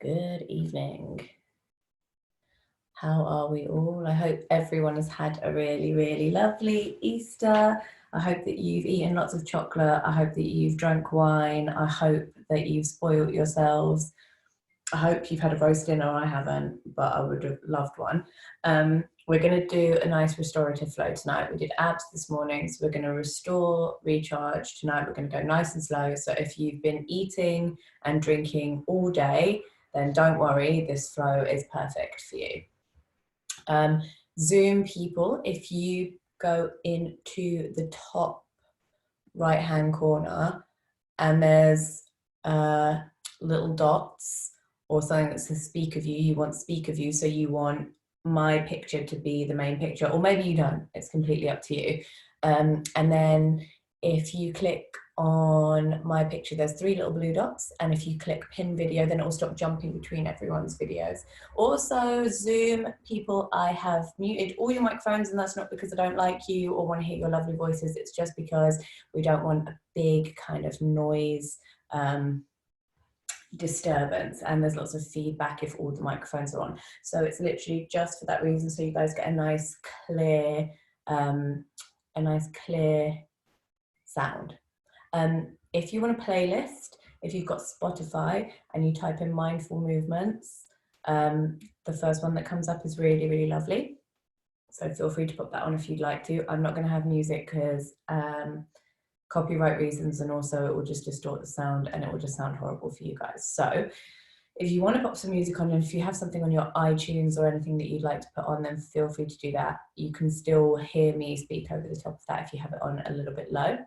Good evening. How are we all? I hope everyone has had a really, really lovely Easter. I hope that you've eaten lots of chocolate. I hope that you've drunk wine. I hope that you've spoiled yourselves. I hope you've had a roast dinner. I haven't, but I would have loved one. We're going to do a nice restorative flow tonight. We did abs this morning, so we're going to restore, recharge. Tonight we're going to go nice and slow. So if you've been eating and drinking all day, then don't worry, this flow is perfect for you. Zoom people, if you go into the top right hand corner and there's little dots or something that says speak of you, you want speak of you, so you want my picture to be the main picture, or maybe you don't, it's completely up to you. And then if you click on my picture, there's 3 little blue dots, and if you click pin video, then it will stop jumping between everyone's videos. Also, Zoom people, I have muted all your microphones, and that's not because I don't like you or want to hear your lovely voices, it's just because we don't want a big kind of noise disturbance, and there's lots of feedback if all the microphones are on. So it's literally just for that reason, so you guys get a nice clear sound. If you want a playlist, if you've got Spotify and you type in mindful movements, the first one that comes up is really, really lovely. So feel free to put that on if you'd like to. I'm not going to have music because copyright reasons, and also it will just distort the sound and it will just sound horrible for you guys. So if you want to put some music on, and if you have something on your iTunes or anything that you'd like to put on, then feel free to do that. You can still hear me speak over the top of that if you have it on a little bit low.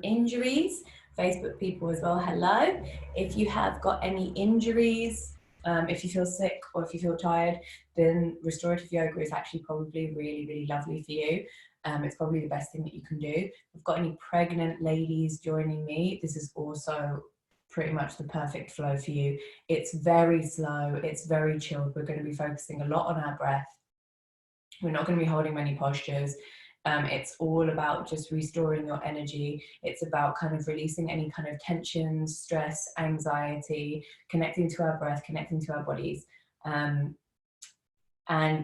Injuries, Facebook people as well, hello. If you have got any injuries, if you feel sick or if you feel tired, then restorative yoga is actually probably really, really lovely for you. It's probably the best thing that you can do. If we've got any pregnant ladies joining me, this is also pretty much the perfect flow for you. It's very slow, it's very chilled. We're going to be focusing a lot on our breath. We're not going to be holding many postures. It's all about just restoring your energy. It's about kind of releasing any kind of tension, stress, anxiety, connecting to our breath, connecting to our bodies. And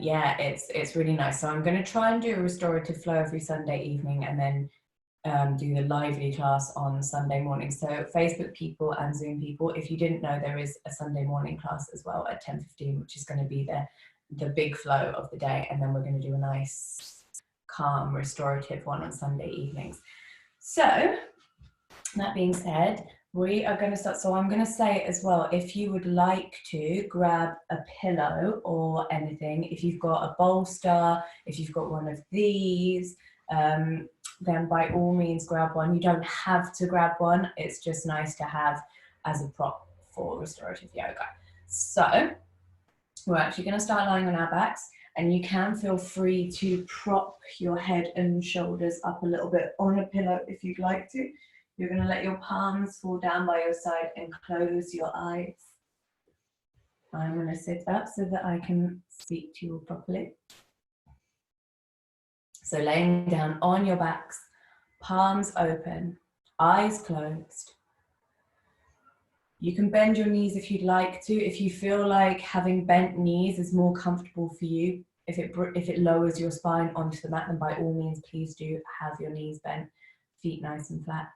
yeah, it's really nice. So I'm going to try and do a restorative flow every Sunday evening, and then do the lively class on Sunday morning. So Facebook people and Zoom people, if you didn't know, there is a Sunday morning class as well at 10:15, which is going to be the big flow of the day. And then we're going to do a nice calm restorative one on Sunday evenings. So that being said, we are going to start. So I'm going to say as well, if you would like to grab a pillow or anything, if you've got a bolster, if you've got one of these, then by all means grab one. You don't have to grab one, it's just nice to have as a prop for restorative yoga. So we're actually going to start lying on our backs, and you can feel free to prop your head and shoulders up a little bit on a pillow if you'd like to. You're going to let your palms fall down by your side and close your eyes. I'm going to sit up so that I can speak to you properly. So laying down on your backs, palms open, eyes closed. You can bend your knees if you'd like to. If you feel like having bent knees is more comfortable for you, if it lowers your spine onto the mat, then by all means, please do have your knees bent, feet nice and flat.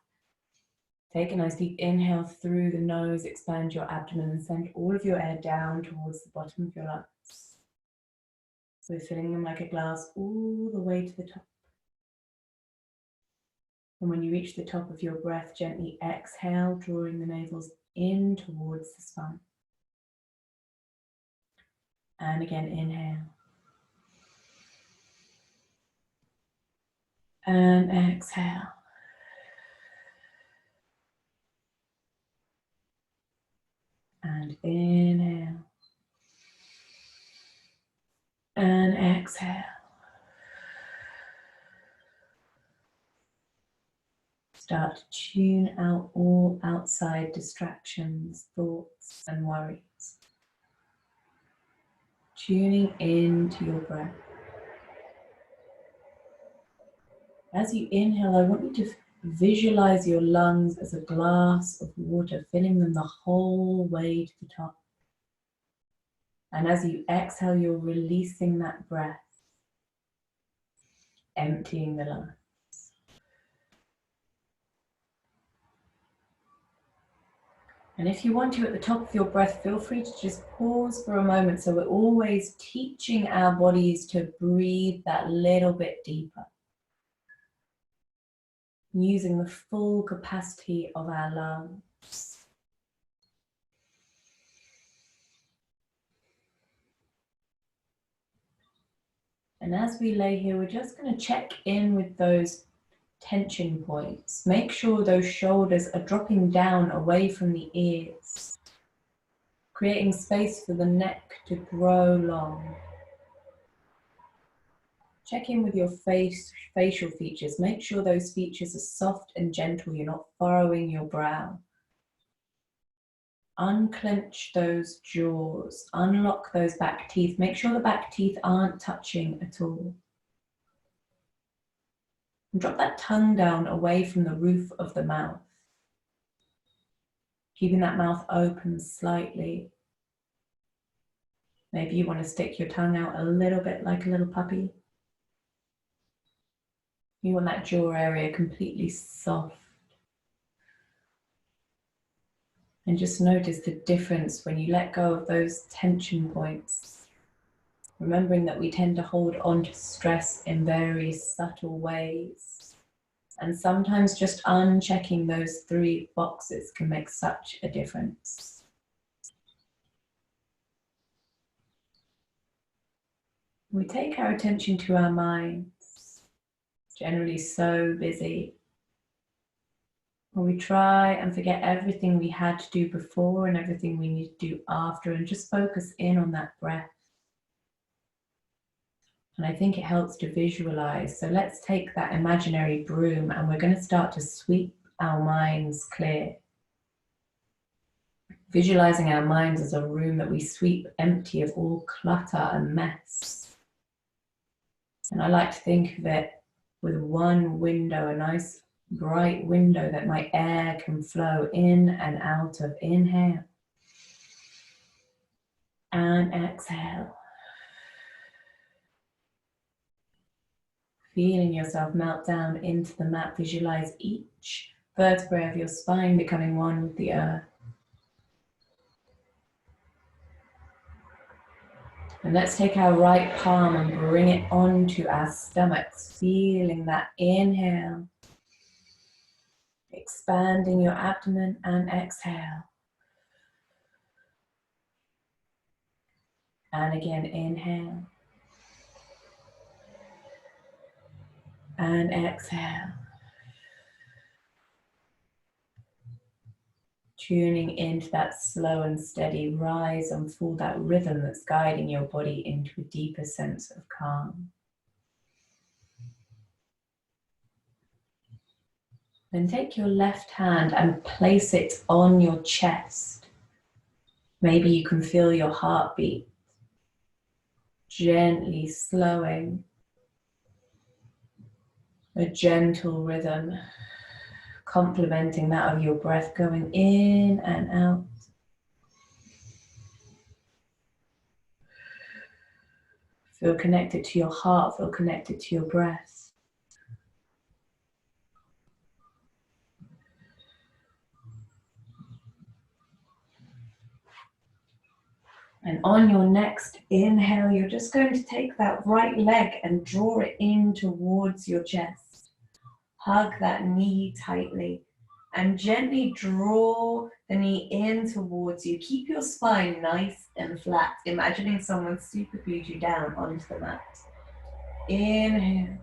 Take a nice deep inhale through the nose, expand your abdomen and send all of your air down towards the bottom of your lungs. So filling them like a glass all the way to the top. And when you reach the top of your breath, gently exhale, drawing the navels in towards the spine. And again, inhale. And exhale. And inhale. And exhale. Start to tune out all outside distractions, thoughts and worries. Tuning into your breath. As you inhale, I want you to Visualize your lungs as a glass of water, filling them the whole way to the top. And as you exhale, you're releasing that breath, emptying the lungs. And if you want to, at the top of your breath, feel free to just pause for a moment. So we're always teaching our bodies to breathe that little bit deeper, using the full capacity of our lungs. And as we lay here, we're just going to check in with those tension points. Make sure those shoulders are dropping down away from the ears, creating space for the neck to grow long. Check in with your facial features. Make sure those features are soft and gentle. You're not furrowing your brow. Unclench those jaws. Unlock those back teeth. Make sure the back teeth aren't touching at all. And drop that tongue down away from the roof of the mouth. Keeping that mouth open slightly. Maybe you want to stick your tongue out a little bit like a little puppy. You want that jaw area completely soft. And just notice the difference when you let go of those tension points. Remembering that we tend to hold on to stress in very subtle ways. And sometimes just unchecking those 3 boxes can make such a difference. We take our attention to our minds, generally so busy. We try and forget everything we had to do before and everything we need to do after, and just focus in on that breath. And I think it helps to visualize. So let's take that imaginary broom and we're going to start to sweep our minds clear. Visualizing our minds as a room that we sweep empty of all clutter and mess. And I like to think of it with one window, a nice bright window that my air can flow in and out of. Inhale and exhale. Feeling yourself melt down into the mat. Visualize each vertebrae of your spine becoming one with the earth. And let's take our right palm and bring it onto our stomachs, feeling that inhale. Expanding your abdomen and exhale. And again, inhale. And exhale. Tuning into that slow and steady rise and fall, that rhythm that's guiding your body into a deeper sense of calm. Then take your left hand and place it on your chest. Maybe you can feel your heartbeat gently slowing, a gentle rhythm, complementing that of your breath going in and out. Feel connected to your heart, feel connected to your breath. And on your next inhale, you're just going to take that right leg and draw it in towards your chest. Hug that knee tightly and gently draw the knee in towards you. Keep your spine nice and flat, imagining someone super glued you down onto the mat. Inhale.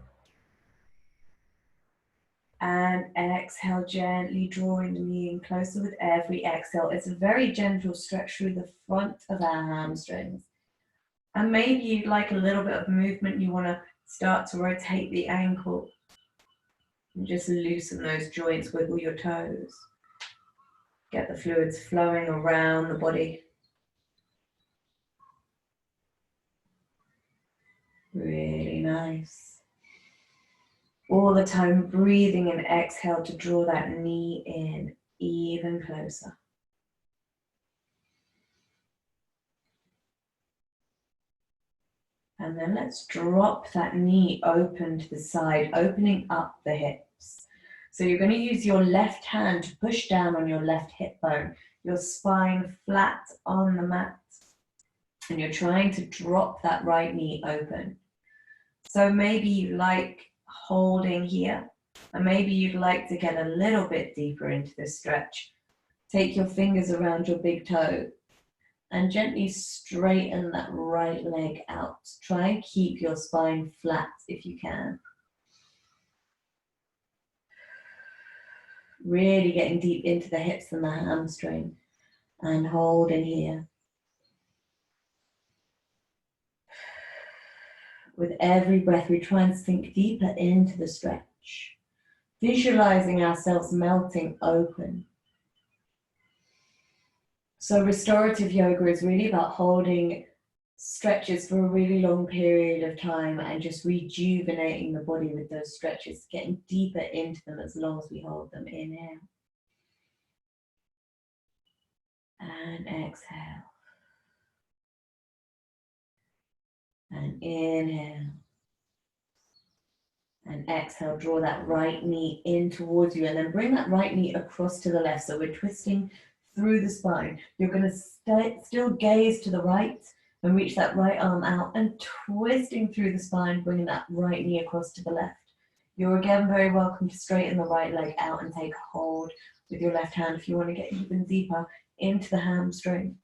And exhale, gently drawing the knee in closer with every exhale. It's a very gentle stretch through the front of our hamstrings. And maybe you'd like a little bit of movement. You want to start to rotate the ankle. And just loosen those joints, wiggle your toes. Get the fluids flowing around the body. Really nice. All the time breathing and exhale to draw that knee in even closer. And then let's drop that knee open to the side, opening up the hips. So you're going to use your left hand to push down on your left hip bone, your spine flat on the mat. And you're trying to drop that right knee open. So maybe you like holding here, and maybe you'd like to get a little bit deeper into this stretch. Take your fingers around your big toe and gently straighten that right leg out. Try and keep your spine flat if you can. Really getting deep into the hips and the hamstring, and hold in here. With every breath, we try and sink deeper into the stretch, visualizing ourselves melting open. So restorative yoga is really about holding stretches for a really long period of time and just rejuvenating the body with those stretches, getting deeper into them as long as we hold them. Inhale. And exhale. And inhale. And exhale, draw that right knee in towards you, and then bring that right knee across to the left. So we're twisting through the spine. You're going to still gaze to the right and reach that right arm out and twisting through the spine, bringing that right knee across to the left. You're again very welcome to straighten the right leg out and take hold with your left hand if you want to get even deeper into the hamstring.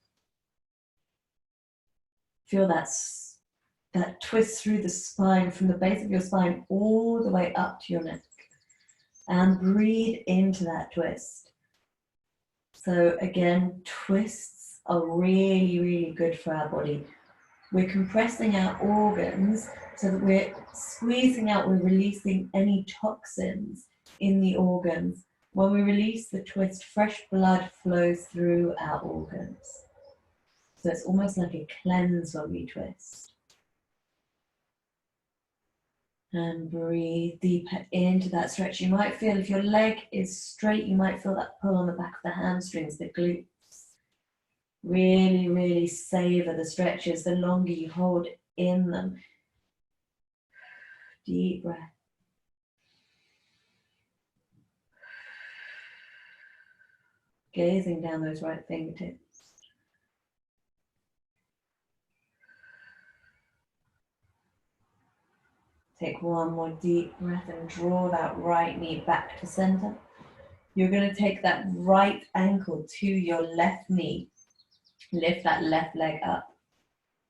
Feel that twist through the spine, from the base of your spine all the way up to your neck. And breathe into that twist. So again, twists are really, really good for our body. We're compressing our organs so that we're squeezing out, we're releasing any toxins in the organs. When we release the twist, fresh blood flows through our organs. So it's almost like a cleanse when we twist. And breathe deeper into that stretch. You might feel, if your leg is straight, you might feel that pull on the back of the hamstrings, the glutes. Really, really savor the stretches the longer you hold in them. Deep breath. Gazing down those right fingertips. Take one more deep breath and draw that right knee back to center. You're going to take that right ankle to your left knee. Lift that left leg up.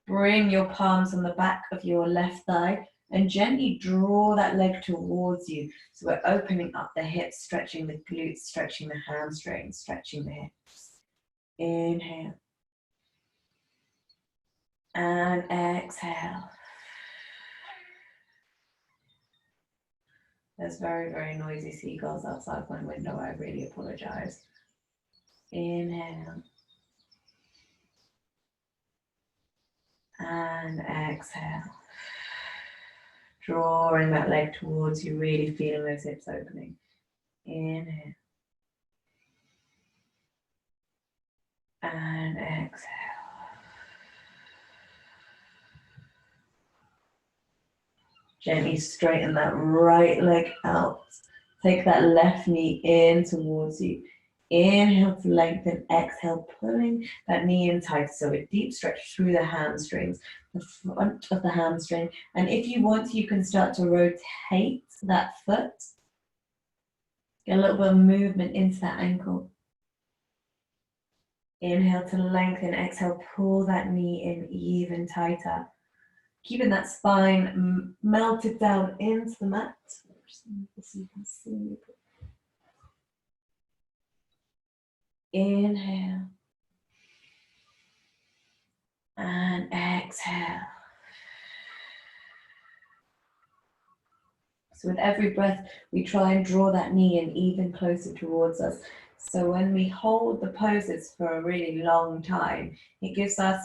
Bring your palms on the back of your left thigh and gently draw that leg towards you. So we're opening up the hips, stretching the glutes, stretching the hamstrings, stretching the hips. Inhale. And exhale. There's very, very noisy seagulls outside my window. I really apologize. Inhale. And exhale. Drawing that leg towards you, really feeling those hips opening. Inhale. And exhale. Gently straighten that right leg out. Take that left knee in towards you. Inhale to lengthen, exhale, pulling that knee in tight. So a deep stretch through the hamstrings, the front of the hamstring. And if you want, you can start to rotate that foot. Get a little bit of movement into that ankle. Inhale to lengthen, exhale, pull that knee in even tighter. Keeping that spine melted down into the mat. So you can see me. Inhale. And exhale. So with every breath, we try and draw that knee in even closer towards us. So when we hold the poses for a really long time, it gives us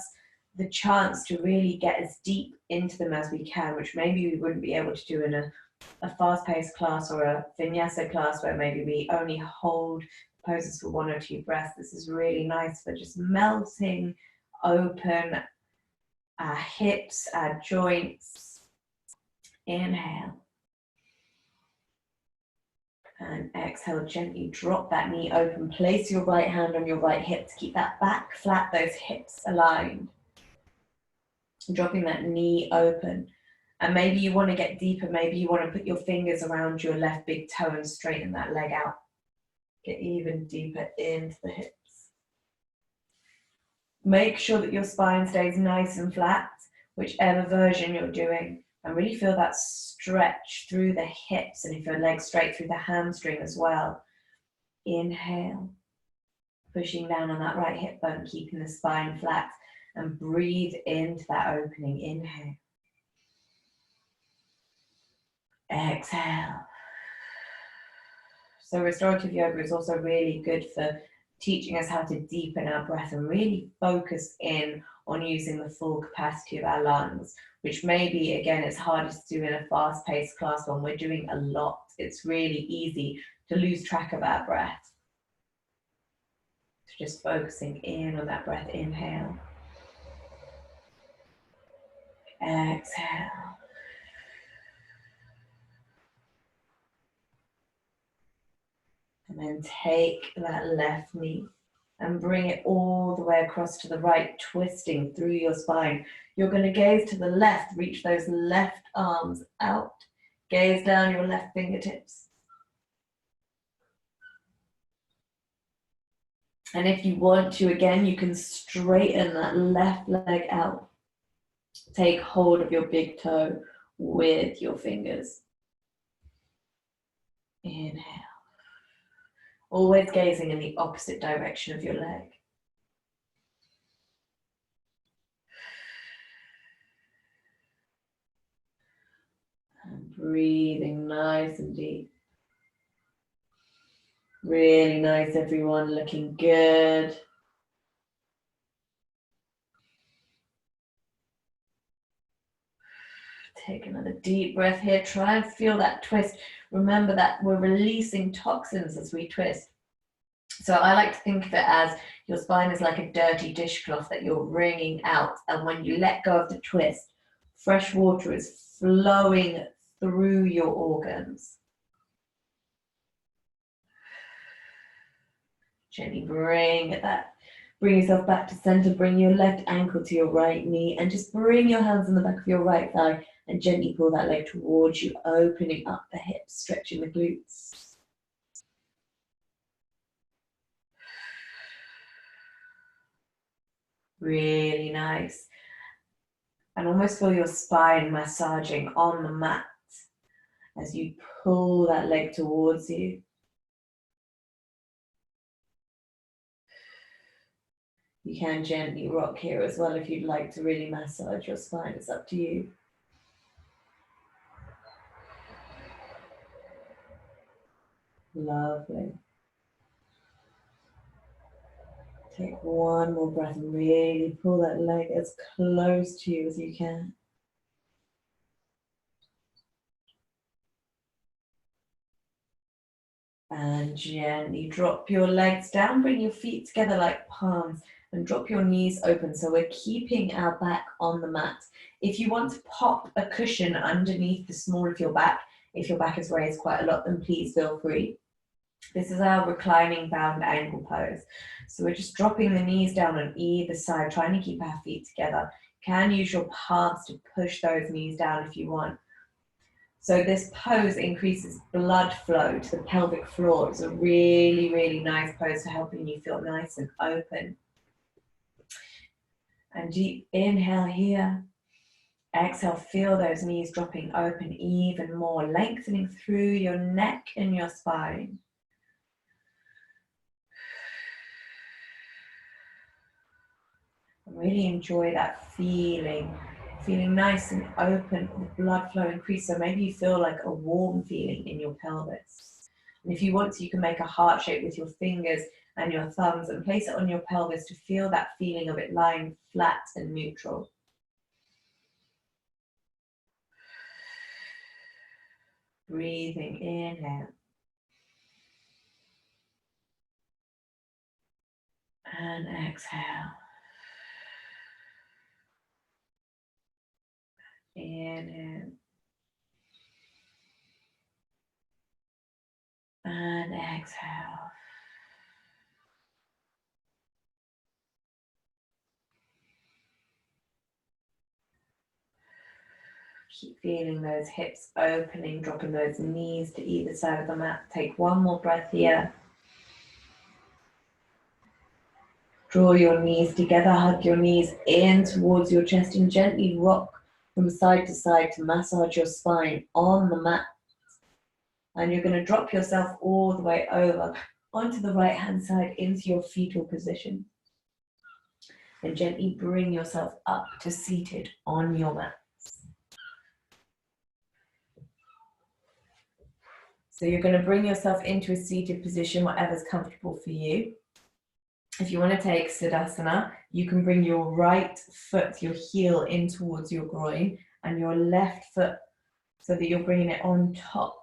the chance to really get as deep into them as we can, which maybe we wouldn't be able to do in a a fast-paced class or a vinyasa class where maybe we only hold poses for 1 or 2 breaths, this is really nice for just melting open our hips, our joints. Inhale. And exhale, gently drop that knee open. Place your right hand on your right hip to keep that back flat, those hips aligned. Dropping that knee open. And maybe you want to get deeper. Maybe you want to put your fingers around your left big toe and straighten that leg out. Get even deeper into the hips. Make sure that your spine stays nice and flat, whichever version you're doing. And really feel that stretch through the hips, and if your legs straight, through the hamstring as well. Inhale, pushing down on that right hip bone, keeping the spine flat, and breathe into that opening. Inhale. Exhale. So restorative yoga is also really good for teaching us how to deepen our breath and really focus in on using the full capacity of our lungs, which maybe, again, it's hardest to do in a fast-paced class when we're doing a lot. It's really easy to lose track of our breath. So just focusing in on that breath. Inhale. Exhale. And then take that left knee and bring it all the way across to the right, twisting through your spine. You're going to gaze to the left, reach those left arms out. Gaze down your left fingertips. And if you want to, again, you can straighten that left leg out. Take hold of your big toe with your fingers. Inhale. Always gazing in the opposite direction of your leg. And breathing nice and deep. Really nice, everyone, looking good. Take another deep breath here. Try and feel that twist. Remember that we're releasing toxins as we twist. So I like to think of it as your spine is like a dirty dishcloth that you're wringing out. And when you let go of the twist, fresh water is flowing through your organs. Gently bring yourself back to center. Bring your left ankle to your right knee and just bring your hands on the back of your right thigh and gently pull that leg towards you, opening up the hips, stretching the glutes. Really nice. And almost feel your spine massaging on the mat as you pull that leg towards you. You can gently rock here as well if you'd like to really massage your spine. It's up to you. Lovely. Take one more breath and really pull that leg as close to you as you can. And gently drop your legs down, bring your feet together like palms and drop your knees open. So we're keeping our back on the mat. If you want to pop a cushion underneath the small of your back, if your back is raised quite a lot, then please feel free. This is our reclining bound ankle pose. So we're just dropping the knees down on either side, trying to keep our feet together. You can use your palms to push those knees down if you want. So this pose increases blood flow to the pelvic floor. It's a really, really nice pose for helping you feel nice and open. And deep inhale here. Exhale, feel those knees dropping open even more, lengthening through your neck and your spine. Really enjoy that feeling nice and open, the blood flow increase. So maybe you feel like a warm feeling in your pelvis. And if you want to, you can make a heart shape with your fingers and your thumbs and place it on your pelvis to feel that feeling of it lying flat and neutral. Breathing, inhale. And exhale. Inhale. And exhale. Keep feeling those hips opening, dropping those knees to either side of the mat. Take one more breath here. Draw your knees together, hug your knees in towards your chest and gently rock from side to side to massage your spine on the mat. And you're going to drop yourself all the way over onto the right hand side into your fetal position. And gently bring yourself up to seated on your mat. So you're going to bring yourself into a seated position, whatever's comfortable for you. If you want to take Siddhasana, you can bring your right foot, your heel in towards your groin, and your left foot so that you're bringing it on top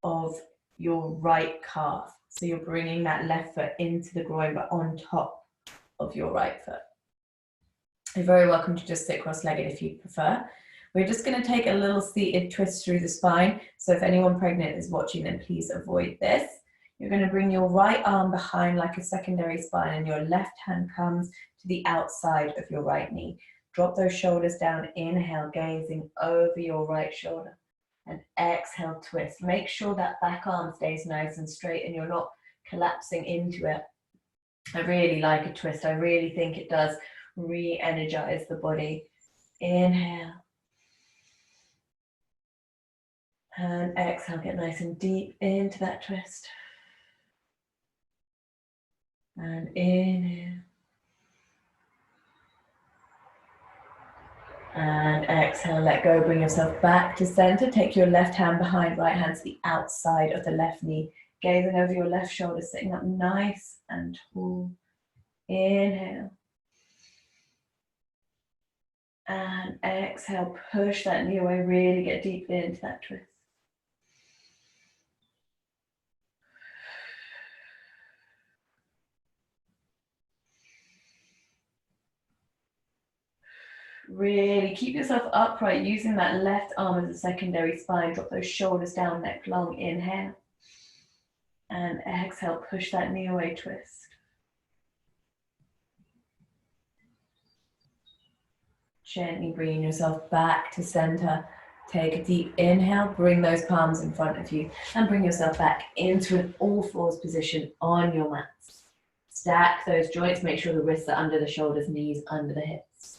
of your right calf. So you're bringing that left foot into the groin, but on top of your right foot. You're very welcome to just sit cross-legged if you prefer. We're just going to take a little seated twist through the spine. So if anyone pregnant is watching, then please avoid this. You're going to bring your right arm behind like a secondary spine and your left hand comes to the outside of your right knee. Drop those shoulders down, inhale, gazing over your right shoulder. And exhale, twist. Make sure that back arm stays nice and straight and you're not collapsing into it. I really like a twist. I really think it does re-energize the body. Inhale. And exhale, get nice and deep into that twist. And inhale. And exhale, let go, bring yourself back to center. Take your left hand behind, right hand to the outside of the left knee. Gazing over your left shoulder, sitting up nice and tall. Inhale. And exhale, push that knee away, really get deep into that twist. Really keep yourself upright, using that left arm as a secondary spine. Drop those shoulders down, neck long, inhale. And exhale, push that knee away, twist. Gently bringing yourself back to center. Take a deep inhale, bring those palms in front of you and bring yourself back into an all fours position on your mat. Stack those joints, make sure the wrists are under the shoulders, knees under the hips.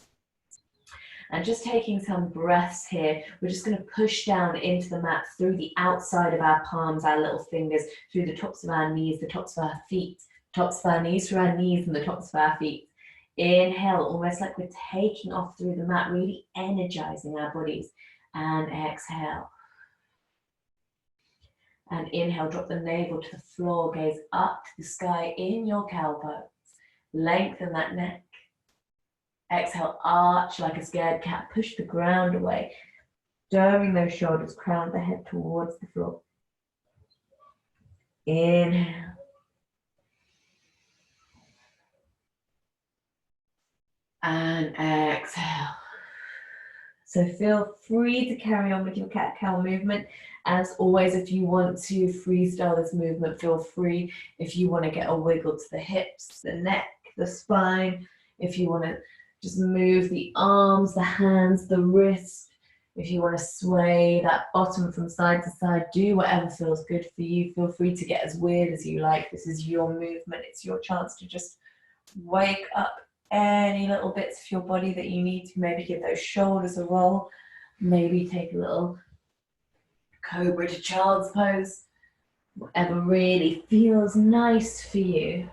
And just taking some breaths here, we're just going to push down into the mat through the outside of our palms, our little fingers, through the tops of our knees, the tops of our feet, tops of our knees, through our knees and the tops of our feet. Inhale, almost like we're taking off through the mat, really energizing our bodies. And exhale. And inhale, drop the navel to the floor, gaze up to the sky in your cow pose. Lengthen that neck. Exhale, arch like a scared cat, push the ground away. Stirring those shoulders, crown the head towards the floor. Inhale. And exhale. So feel free to carry on with your cat-cow movement. As always, if you want to freestyle this movement, feel free. If you want to get a wiggle to the hips, the neck, the spine, if you want to just move the arms, the hands, the wrist, if you want to sway that bottom from side to side, do whatever feels good for you. Feel free to get as weird as you like. This is your movement. It's your chance to just wake up any little bits of your body that you need to. Maybe give those shoulders a roll. Maybe take a little Cobra to child's pose. Whatever really feels nice for you.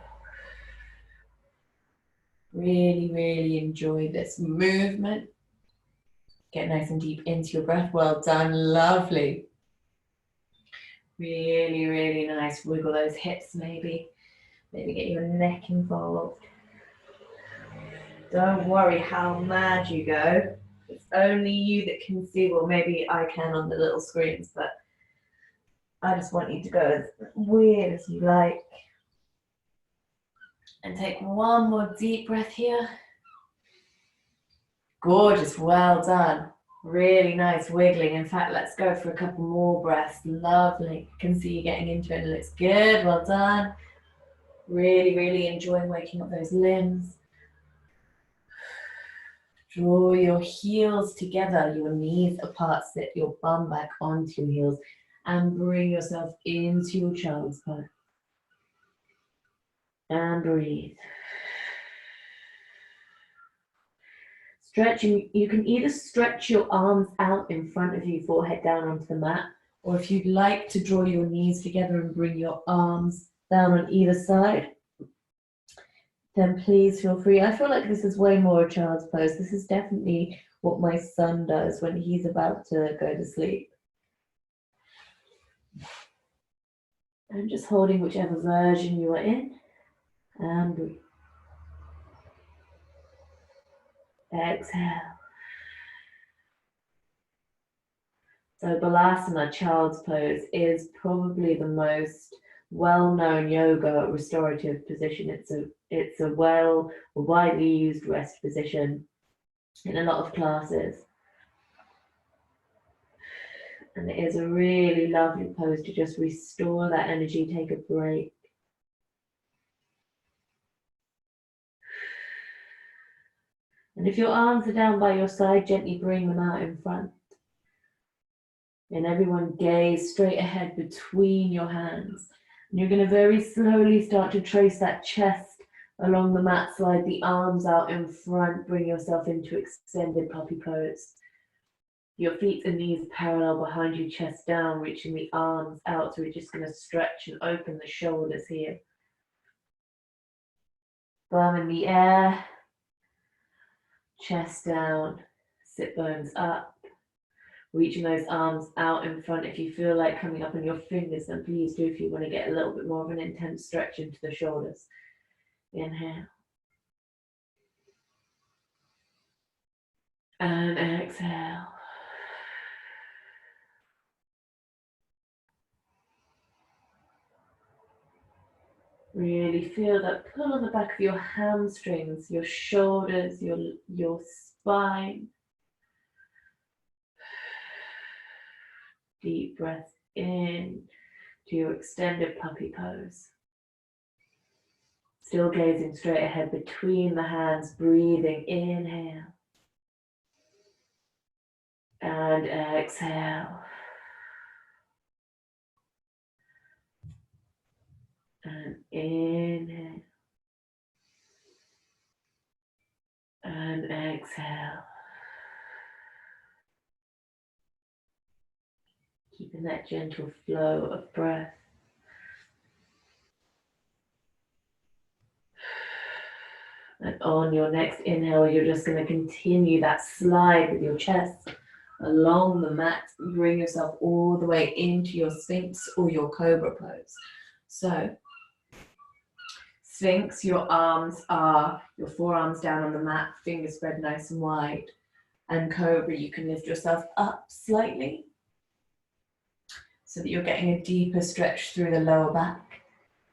Really, really enjoy this movement. Get nice and deep into your breath. Well done, lovely. Really, really nice. Wiggle those hips maybe. Maybe get your neck involved. Don't worry how mad you go. It's only you that can see. Well, maybe I can on the little screens, but I just want you to go as weird as you like. And take one more deep breath here. Gorgeous, well done. Really nice wiggling. In fact, let's go for a couple more breaths. Lovely. Can see you getting into it. It looks good. Well done. Really, really enjoying waking up those limbs. Draw your heels together, your knees apart, sit your bum back onto your heels and bring yourself into your child's pose. And breathe. Stretching, you can either stretch your arms out in front of you, forehead down onto the mat, or if you'd like to draw your knees together and bring your arms down on either side, then please feel free. I feel like this is way more a child's pose. This is definitely what my son does when he's about to go to sleep. I'm just holding whichever version you are in, and breathe. Exhale. So Balasana, child's pose, is probably the most well-known yoga restorative position. It's a widely used rest position in a lot of classes. And it is a really lovely pose to just restore that energy, take a break. And if your arms are down by your side, gently bring them out in front. And everyone gaze straight ahead between your hands. And you're going to very slowly start to trace that chest along the mat, slide the arms out in front, bring yourself into extended puppy pose. Your feet and knees parallel behind you, chest down, reaching the arms out. So we're just going to stretch and open the shoulders here. Bum in the air, chest down, sit bones up. Reaching those arms out in front. If you feel like coming up on your fingers, then please do if you want to get a little bit more of an intense stretch into the shoulders. Inhale. And exhale. Really feel that pull on the back of your hamstrings, your shoulders, your spine. Deep breath in to your extended puppy pose. Still gazing straight ahead between the hands, breathing, inhale. And exhale. And inhale. And exhale. Keeping that gentle flow of breath. And on your next inhale, you're just going to continue that slide with your chest along the mat. Bring yourself all the way into your Sphinx or your Cobra pose. So, Sphinx, your forearms down on the mat, fingers spread nice and wide. And Cobra, you can lift yourself up slightly so that you're getting a deeper stretch through the lower back.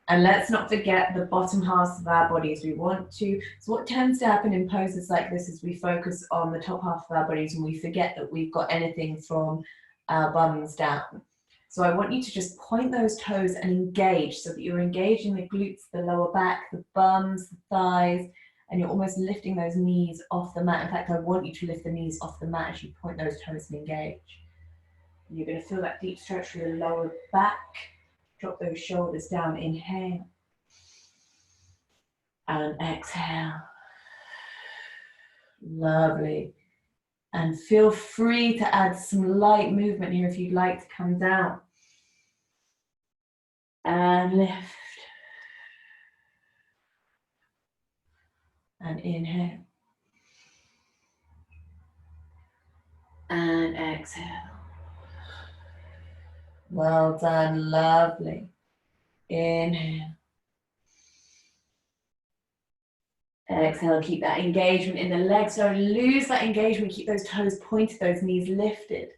And let's not forget the bottom halves of our bodies. We want to, so what tends to happen in poses like this is we focus on the top half of our bodies and we forget that we've got anything from our bums down. So I want you to just point those toes and engage so that you're engaging the glutes, the lower back, the bums, the thighs, and you're almost lifting those knees off the mat. In fact, I want you to lift the knees off the mat as you point those toes and engage. And you're going to feel that deep stretch through the lower back. Drop those shoulders down, inhale. And exhale. Lovely. And feel free to add some light movement here if you'd like to come down. And lift. And inhale. And exhale. Well done, lovely. Inhale. Exhale, keep that engagement in the legs. Don't lose that engagement. Keep those toes pointed, those knees lifted.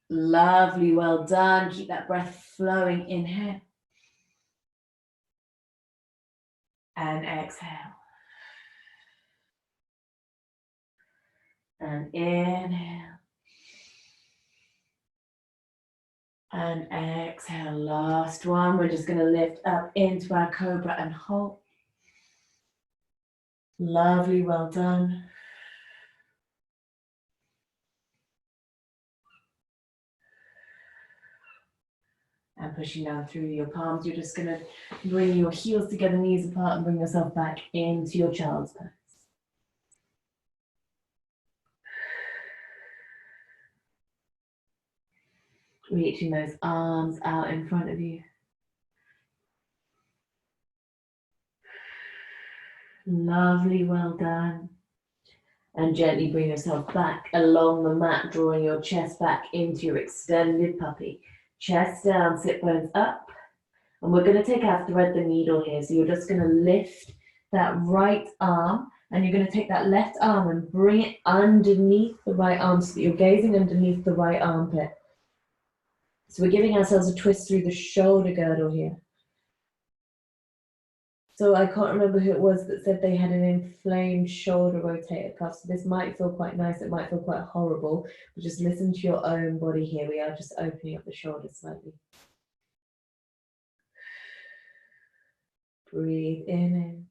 Lovely, well done. Keep that breath flowing. Inhale. And exhale. And inhale. And exhale. Last one. We're just going to lift up into our cobra and hold. Lovely, well done. And pushing down through your palms, you're just going to bring your heels together, knees apart, and bring yourself back into your child's pose. Reaching those arms out in front of you. Lovely, well done. And gently bring yourself back along the mat, drawing your chest back into your extended puppy. Chest down, sit bones up. And we're going to take our thread the needle here. So you're just going to lift that right arm, and you're going to take that left arm and bring it underneath the right arm so that you're gazing underneath the right armpit. So we're giving ourselves a twist through the shoulder girdle here. So I can't remember who it was that said they had an inflamed shoulder rotator cuff. So this might feel quite nice, it might feel quite horrible, but just listen to your own body here. We are just opening up the shoulders slightly. Breathe in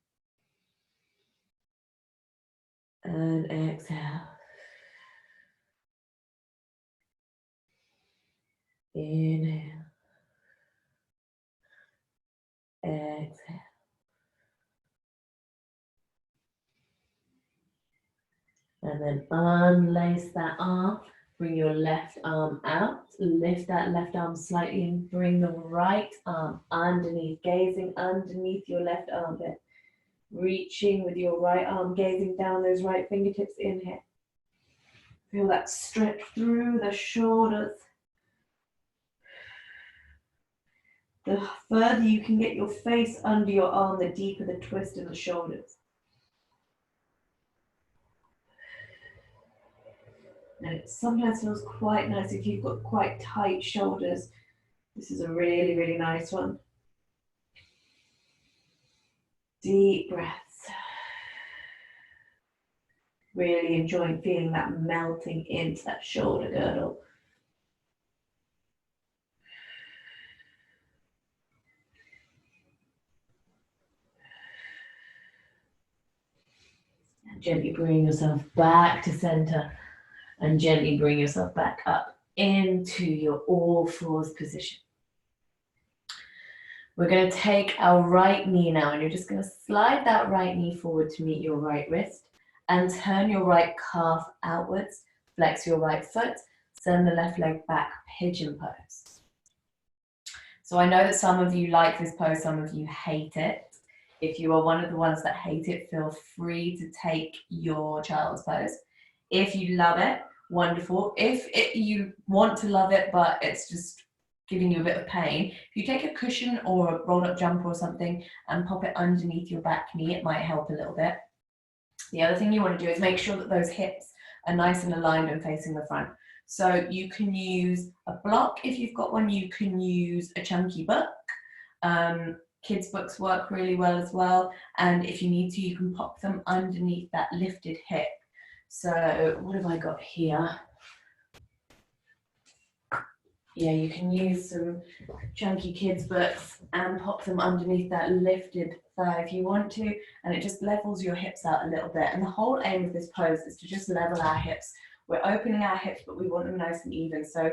and exhale. Inhale. Exhale. And then unlace that arm. Bring your left arm out. Lift that left arm slightly and bring the right arm underneath, gazing underneath your left armpit. Reaching with your right arm, gazing down those right fingertips. Inhale. Feel that stretch through the shoulders. The further you can get your face under your arm, the deeper the twist in the shoulders. And it sometimes feels quite nice if you've got quite tight shoulders. This is a really, really nice one. Deep breaths. Really enjoying feeling that melting into that shoulder girdle. And gently bring yourself back to center. And gently bring yourself back up into your all fours position. We're going to take our right knee now, and you're just going to slide that right knee forward to meet your right wrist and turn your right calf outwards, flex your right foot, send the left leg back, pigeon pose. So I know that some of you like this pose, some of you hate it. If you are one of the ones that hate it, feel free to take your child's pose. If you love it, wonderful. If you want to love it, but it's just giving you a bit of pain, if you take a cushion or a rolled up jumper or something and pop it underneath your back knee, it might help a little bit. The other thing you want to do is make sure that those hips are nice and aligned and facing the front. So you can use a block if you've got one, you can use a chunky book. Kids' books work really well as well. And if you need to, you can pop them underneath that lifted hip. So what have I got here? Yeah, you can use some chunky kids' books and pop them underneath that lifted thigh if you want to, and it just levels your hips out a little bit. And the whole aim of this pose is to just level our hips. We're opening our hips, but we want them nice and even. So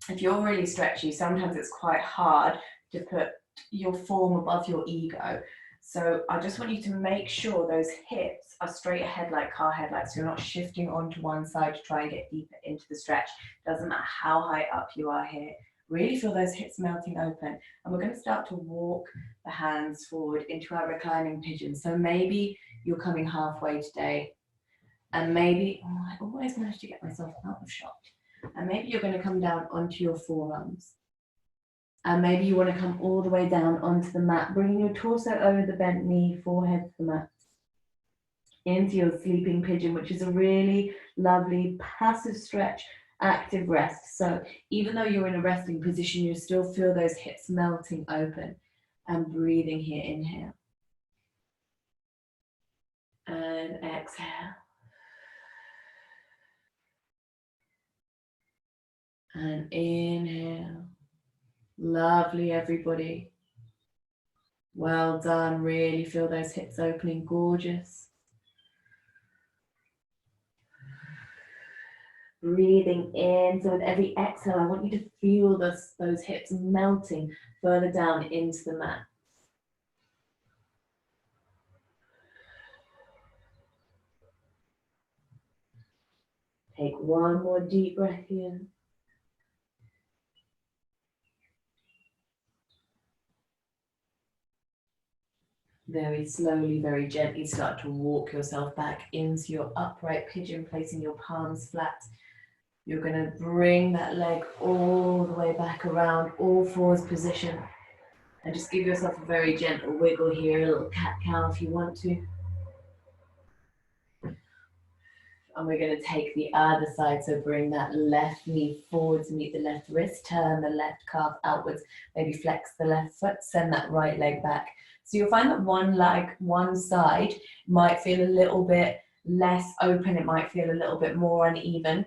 if you're really stretchy, sometimes it's quite hard to put your form above your ego. So I just want you to make sure those hips are straight ahead like car headlights. So you're not shifting onto one side to try and get deeper into the stretch. Doesn't matter how high up you are here. Really feel those hips melting open. And we're going to start to walk the hands forward into our reclining pigeon. So maybe you're coming halfway today. And maybe, I always manage to get myself out of shot. And maybe you're going to come down onto your forearms. And maybe you want to come all the way down onto the mat, bringing your torso over the bent knee, forehead to the mat, into your sleeping pigeon, which is a really lovely passive stretch active rest. So even though you're in a resting position, you still feel those hips melting open. And breathing here, inhale. And exhale. And inhale. Lovely, everybody. Well done. Really feel those hips opening. Gorgeous. Breathing in. So with every exhale, I want you to feel those hips melting further down into the mat. Take one more deep breath in. Very slowly, very gently start to walk yourself back into your upright pigeon, placing your palms flat. You're going to bring that leg all the way back around, all fours position. And just give yourself a very gentle wiggle here, a little cat-cow if you want to. And we're going to take the other side, so bring that left knee forward to meet the left wrist, turn the left calf outwards, maybe flex the left foot, send that right leg back. So you'll find that one side might feel a little bit less open, it might feel a little bit more uneven.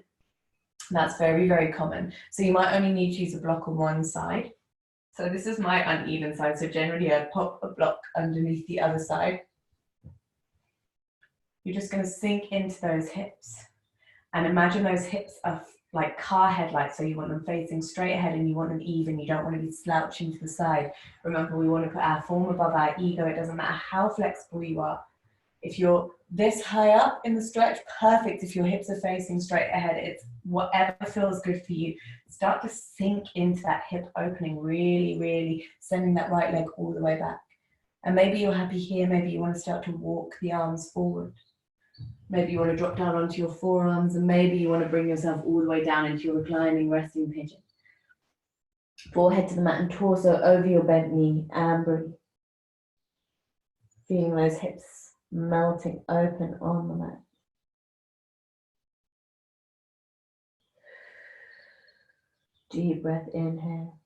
That's very, very common. So you might only need to use a block on one side. So this is my uneven side, so generally I'd pop a block underneath the other side. You're just going to sink into those hips and imagine those hips are like car headlights, so you want them facing straight ahead and you want them even, you don't want to be slouching to the side. Remember, we want to put our form above our ego. It doesn't matter how flexible you are. If you're this high up in the stretch, perfect. If your hips are facing straight ahead, it's whatever feels good for you. Start to sink into that hip opening, really, really sending that right leg all the way back. And maybe you're happy here, maybe you want to start to walk the arms forward. Maybe you want to drop down onto your forearms, and maybe you want to bring yourself all the way down into your reclining resting pigeon. Forehead to the mat and torso over your bent knee, and breathe. Feeling those hips melting open on the mat. Deep breath, inhale.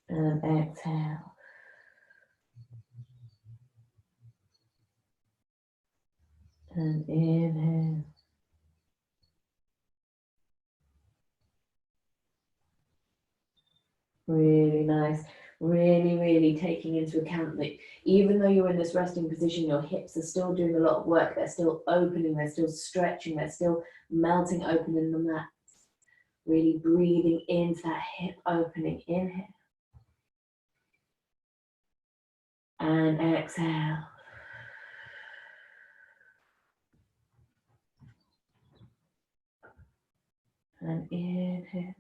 And exhale. And inhale. Really nice. Really, really taking into account that even though you're in this resting position, your hips are still doing a lot of work. They're still opening, they're still stretching, they're still melting open in the mat. Really breathing into that hip opening. Inhale. And exhale. And inhale.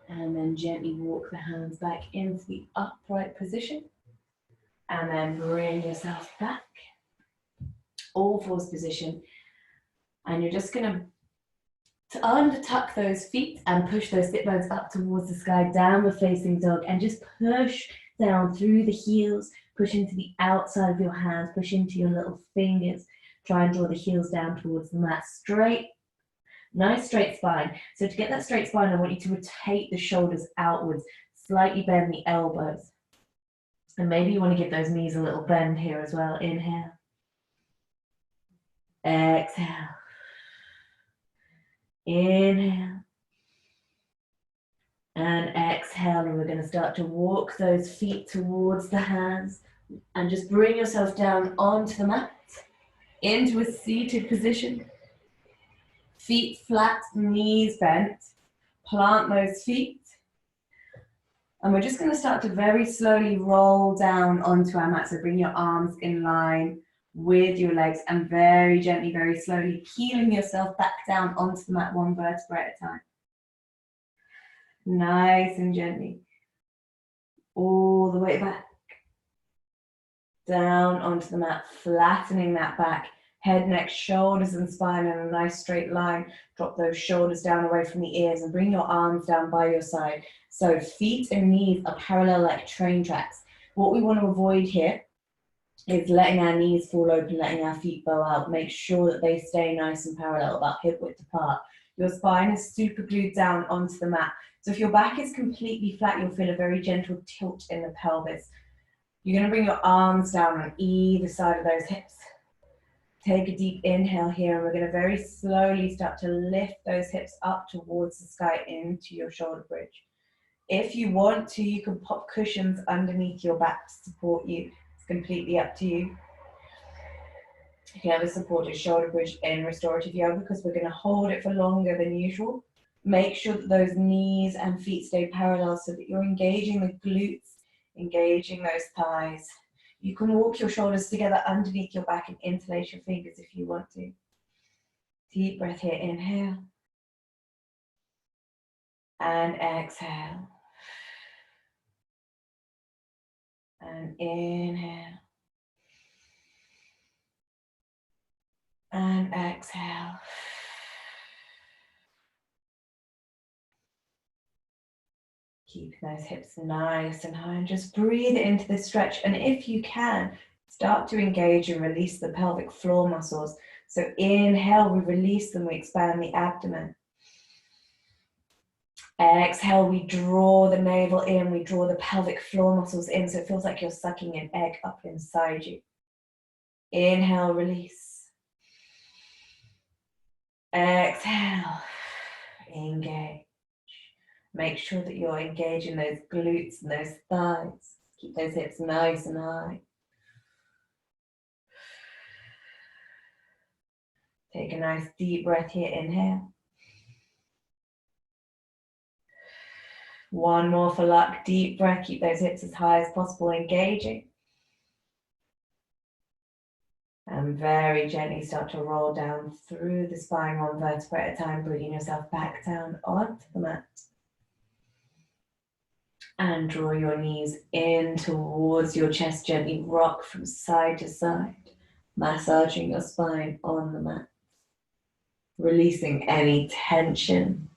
And then gently walk the hands back into the upright position. And then bring yourself back. All fours position. And you're just going to undertuck those feet and push those sit bones up towards the sky, downward facing dog, and just push down through the heels, push into the outside of your hands, push into your little fingers. Try and draw the heels down towards the mat. Straight. Nice straight spine. So to get that straight spine, I want you to rotate the shoulders outwards, slightly bend the elbows. And maybe you want to give those knees a little bend here as well. Inhale. Exhale. Inhale. And exhale. And we're going to start to walk those feet towards the hands. And just bring yourself down onto the mat, into a seated position. Feet flat, knees bent. Plant those feet. And we're just going to start to very slowly roll down onto our mat. So bring your arms in line with your legs and very gently, very slowly heeling yourself back down onto the mat, one vertebra at a time. Nice and gently. All the way back. Down onto the mat, flattening that back. Head, neck, shoulders and spine in a nice straight line. Drop those shoulders down away from the ears and bring your arms down by your side. So feet and knees are parallel like train tracks. What we want to avoid here is letting our knees fall open, letting our feet bow out. Make sure that they stay nice and parallel, about hip width apart. Your spine is super glued down onto the mat. So if your back is completely flat, you'll feel a very gentle tilt in the pelvis. You're going to bring your arms down on either side of those hips. Take a deep inhale here, and we're going to very slowly start to lift those hips up towards the sky into your shoulder bridge. If you want to, you can pop cushions underneath your back to support you. It's completely up to you. You can have a supported shoulder bridge in restorative yoga because we're going to hold it for longer than usual. Make sure that those knees and feet stay parallel so that you're engaging the glutes, engaging those thighs. You can walk your shoulders together underneath your back and interlace your fingers if you want to. Deep breath here, inhale. And exhale. And inhale. And exhale. Keep those hips nice and high and just breathe into this stretch. And if you can, start to engage and release the pelvic floor muscles. So inhale, we release them, we expand the abdomen. Exhale, we draw the navel in, we draw the pelvic floor muscles in, so it feels like you're sucking an egg up inside you. Inhale, release. Exhale, engage. Make sure that you're engaging those glutes and those thighs. Keep those hips nice and high. Take a nice deep breath here, inhale. One more for luck, deep breath, keep those hips as high as possible, engaging. And very gently start to roll down through the spine, one vertebra at a time, bringing yourself back down onto the mat. And draw your knees in towards your chest, gently rock from side to side, massaging your spine on the mat. Releasing any tension.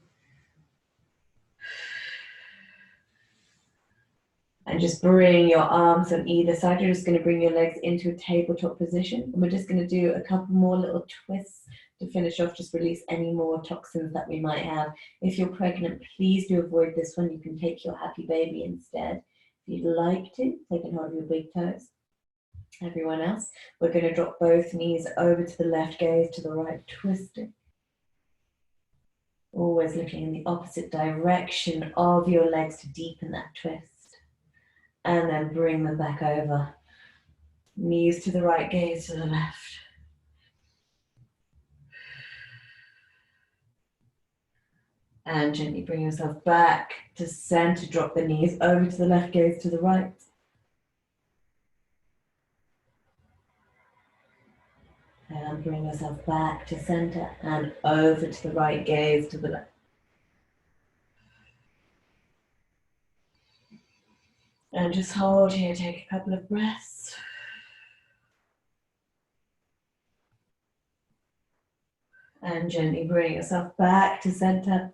And just bring your arms on either side. You're just going to bring your legs into a tabletop position. And we're just going to do a couple more little twists to finish off. Just release any more toxins that we might have. If you're pregnant, please do avoid this one. You can take your happy baby instead. If you'd like to, taking hold of your big toes. Everyone else, we're going to drop both knees over to the left, gaze to the right, twisting. Always looking in the opposite direction of your legs to deepen that twist. And then bring them back over. Knees to the right, gaze to the left. And gently bring yourself back to center. Drop the knees over to the left, gaze to the right. And bring yourself back to center and over to the right, gaze to the left. And just hold here, take a couple of breaths. And gently bring yourself back to center.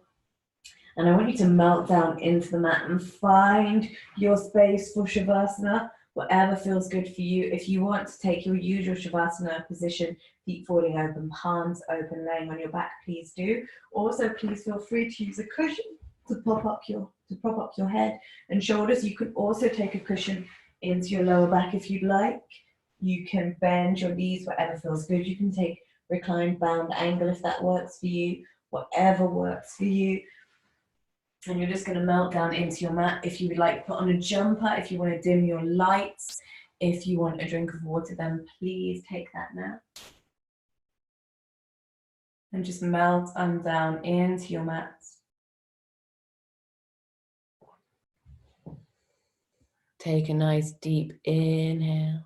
And I want you to melt down into the mat and find your space for Shavasana, whatever feels good for you. If you want to take your usual Shavasana position, feet falling open, palms open, laying on your back, please do. Also, please feel free to use a cushion to prop up your head and shoulders. You can also take a cushion into your lower back if you'd like. You can bend your knees, whatever feels good. You can take reclined bound angle if that works for you, whatever works for you. And you're just going to melt down into your mat. If you would like, put on a jumper. If you want to dim your lights, if you want a drink of water, then please take that now. And just melt on down into your mat. Take a nice deep inhale.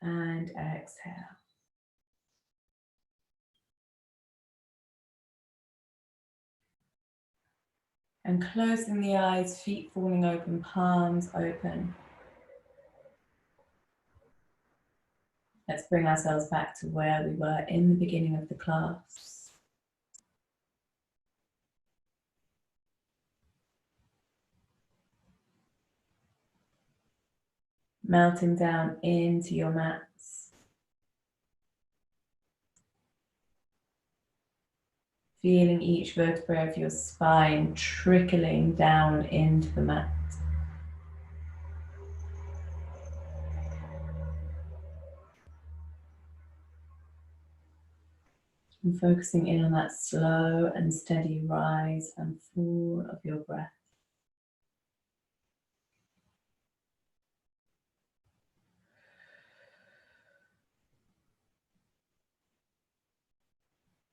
And exhale. And closing the eyes, feet falling open, palms open. Let's bring ourselves back to where we were in the beginning of the class. Melting down into your mats. Feeling each vertebra of your spine trickling down into the mat. And focusing in on that slow and steady rise and fall of your breath.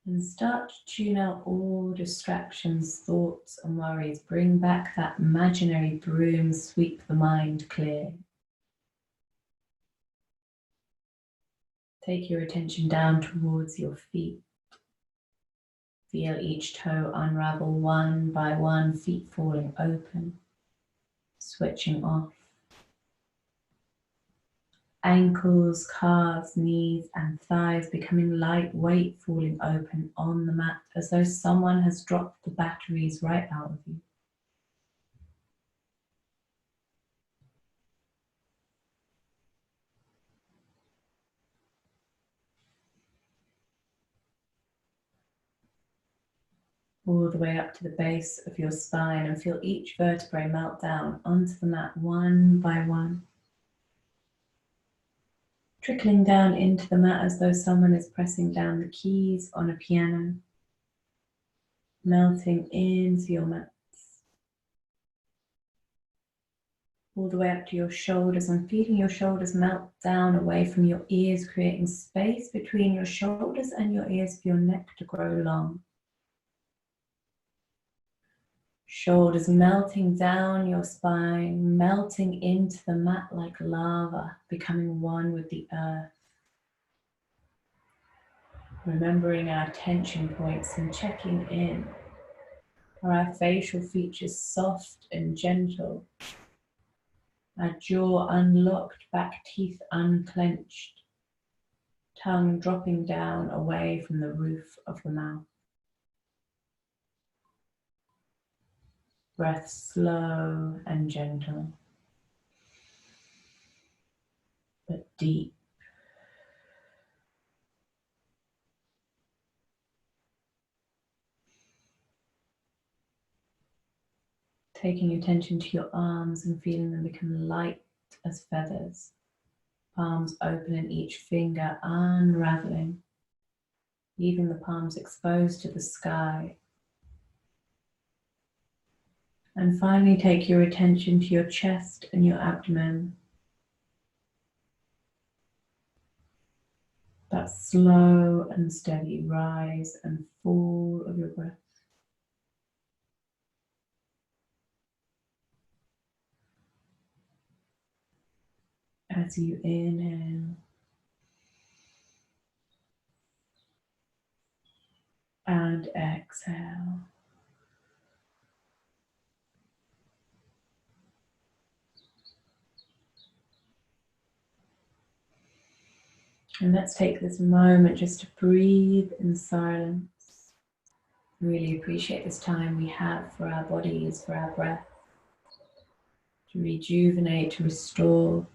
And start to tune out all distractions, thoughts and worries. Bring back that imaginary broom, sweep the mind clear. Take your attention down towards your feet. Feel each toe unravel one by one, feet falling open, switching off. Ankles, calves, knees and thighs becoming lightweight, falling open on the mat as though someone has dropped the batteries right out of you. All the way up to the base of your spine and feel each vertebrae melt down onto the mat one by one. Trickling down into the mat as though someone is pressing down the keys on a piano. Melting into your mats. All the way up to your shoulders and feeling your shoulders melt down away from your ears, creating space between your shoulders and your ears for your neck to grow long. Shoulders melting down your spine, melting into the mat like lava, becoming one with the earth. Remembering our tension points and checking in. Are our facial features soft and gentle? Our jaw unlocked, back teeth unclenched, tongue dropping down away from the roof of the mouth. Breath slow and gentle, but deep. Taking attention to your arms and feeling them become light as feathers. Palms open and each finger unraveling, leaving the palms exposed to the sky. And finally take your attention to your chest and your abdomen. That slow and steady rise and fall of your breath. As you inhale and exhale. And let's take this moment just to breathe in silence. Really appreciate this time we have for our bodies, for our breath, to rejuvenate, to restore.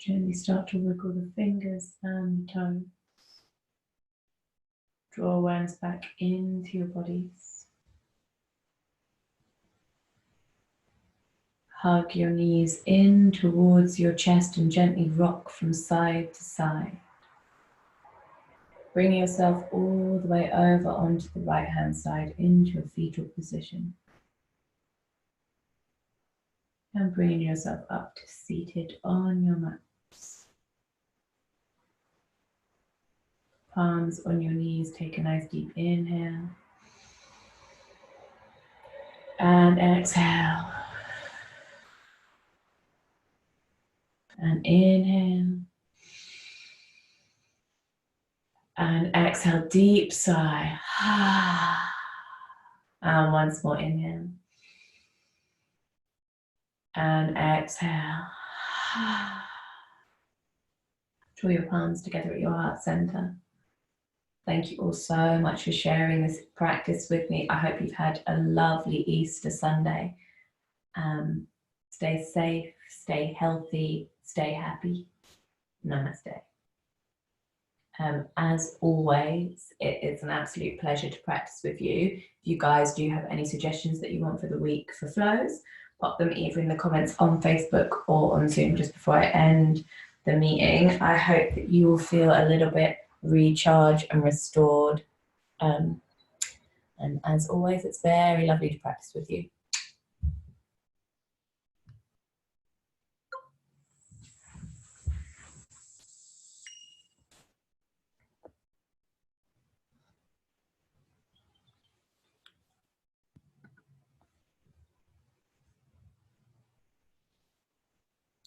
Gently start to wiggle the fingers and the toes. Draw awareness back into your bodies. Hug your knees in towards your chest and gently rock from side to side. Bring yourself all the way over onto the right hand side into a fetal position. And bringing yourself up to seated on your mat. Palms on your knees, take a nice deep inhale. And exhale. And inhale. And exhale, deep sigh. And once more, inhale. And exhale. Draw your palms together at your heart center. Thank you all so much for sharing this practice with me. I hope you've had a lovely Easter Sunday. Stay safe, stay healthy, stay happy. Namaste. As always, it is an absolute pleasure to practice with you. If you guys do have any suggestions that you want for the week for flows, pop them either in the comments on Facebook or on Zoom just before I end the meeting. I hope that you will feel a little bit recharged and restored. And as always, it's very lovely to practice with you.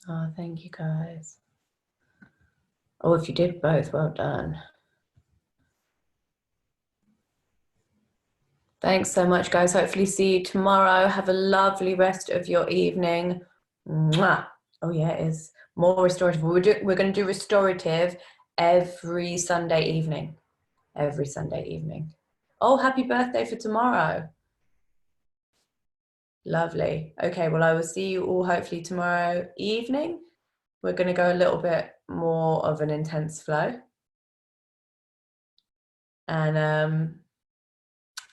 Oh, thank you guys. Oh, if you did both, well done. Thanks so much, guys. Hopefully see you tomorrow. Have a lovely rest of your evening. Mwah. Oh yeah, it is more restorative. We're going to do restorative every Sunday evening. Every Sunday evening. Oh, happy birthday for tomorrow. Lovely. Okay, well, I will see you all hopefully tomorrow evening. We're going to go a little bit more of an intense flow. And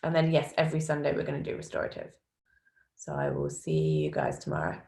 then, yes, every Sunday we're going to do restorative. So I will see you guys tomorrow.